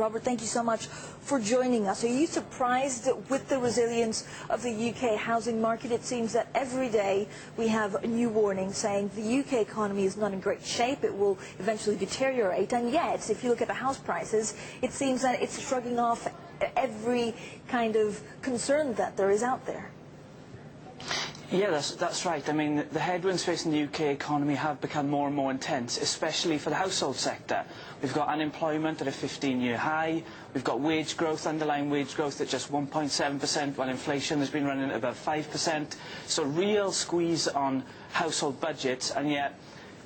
Robert, thank you so much for joining us. Are you surprised with the resilience of the UK housing market? It seems that every day we have a new warning saying the UK economy is not in great shape. It will eventually deteriorate. And yet, if you look at the house prices, it seems that it's shrugging off every kind of concern that there is out there. Yeah, that's right. I mean, the headwinds facing the UK economy have become more and more intense, especially for the household sector. We've got unemployment at a 15-year high. We've got wage growth, underlying wage growth at just 1.7%, while inflation has been running at about 5%. So real squeeze on household budgets, and yet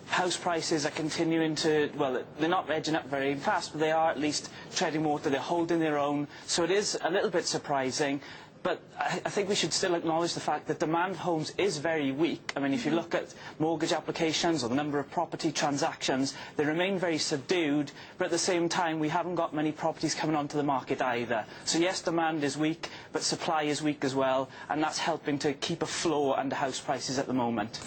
house prices are continuing to, well, they're not edging up very fast, but they are at least treading water. They're holding their own. So it is a little bit surprising. But I think we should still acknowledge the fact that demand for homes is very weak. I mean, if you look at mortgage applications or the number of property transactions, they remain very subdued, but at the same time, we haven't got many properties coming onto the market either. So yes, demand is weak, but supply is weak as well, and that's helping to keep a floor under house prices at the moment.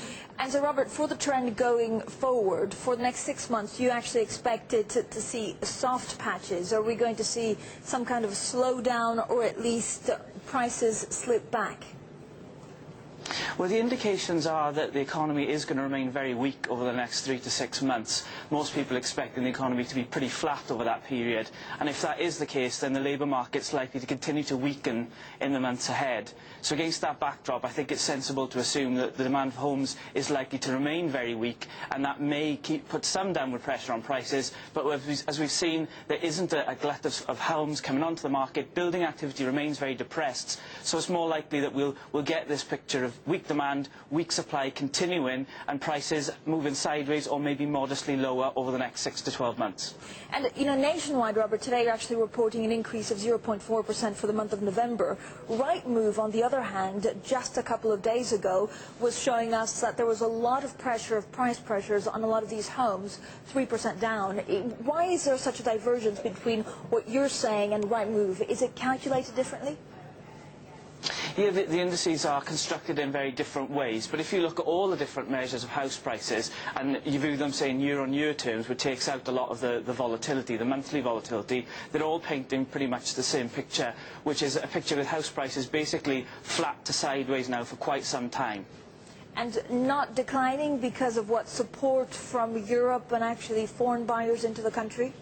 And so, Robert, for the trend going forward, for the next 6 months, do you actually expect it to see soft patches? Are we going to see some kind of slowdown, or at least prices slip back? Well, the indications are that the economy is going to remain very weak over the next 3 to 6 months. Most people expecting the economy to be pretty flat over that period. And if that is the case, then the labour market's likely to continue to weaken in the months ahead. So against that backdrop, I think it's sensible to assume that the demand for homes is likely to remain very weak, and that may put some downward pressure on prices. But as we've seen, there isn't a glut of homes coming onto the market. Building activity remains very depressed. So it's more likely that we'll get this picture of weak demand, weak supply continuing, and prices moving sideways or maybe modestly lower over the next 6 to 12 months. And, you know, nationwide, Robert, today you're actually reporting an increase of 0.4% for the month of November. Rightmove, on the other hand, just a couple of days ago, was showing us that there was a lot of price pressures on a lot of these homes, 3% down. Why is there such a divergence between what you're saying and Rightmove? Is it calculated differently? Yeah, the indices are constructed in very different ways, but if you look at all the different measures of house prices and you view them, say, in year-on-year terms, which takes out a lot of the volatility, the monthly volatility, they're all painting pretty much the same picture, which is a picture with house prices basically flat to sideways now for quite some time. And not declining because of what, support from Europe and actually foreign buyers into the country?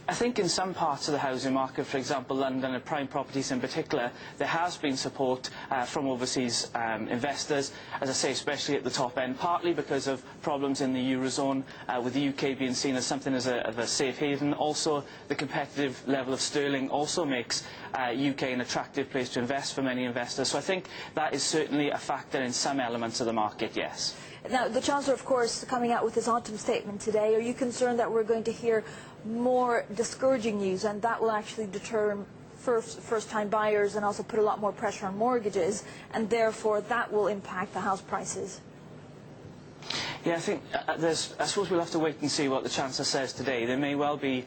I think in some parts of the housing market, for example London and prime properties in particular, there has been support from overseas investors, as I say, especially at the top end, partly because of problems in the Eurozone, with the UK being seen as something of a safe haven. Also, the competitive level of sterling also makes UK an attractive place to invest for many investors. So I think that is certainly a factor in some elements of the market, yes. Now, the Chancellor, of course, coming out with his autumn statement today. Are you concerned that we're going to hear more discouraging news, and that will actually deter first-time buyers and also put a lot more pressure on mortgages, and therefore that will impact the house prices? Yeah, I think I suppose we'll have to wait and see what the Chancellor says today. There may well be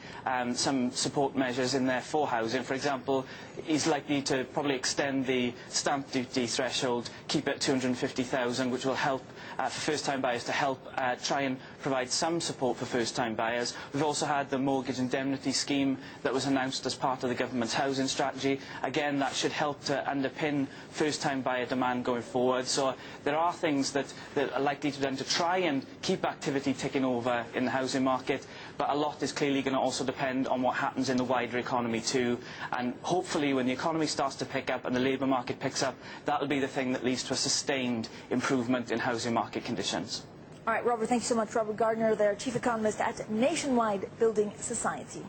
some support measures in there for housing. For example, he's likely to probably extend the stamp duty threshold, keep it at 250,000, which will help for first-time buyers to help try and provide some support for first-time buyers. We've also had the mortgage indemnity scheme that was announced as part of the government's housing strategy. Again, that should help to underpin first-time buyer demand going forward. So there are things that are likely to be done to try and keep activity ticking over in the housing market, but a lot is clearly going to also depend on what happens in the wider economy too. And hopefully when the economy starts to pick up and the labour market picks up, that will be the thing that leads to a sustained improvement in housing market conditions. All right, Robert, thank you so much. Robert Gardner, their Chief Economist at Nationwide Building Society.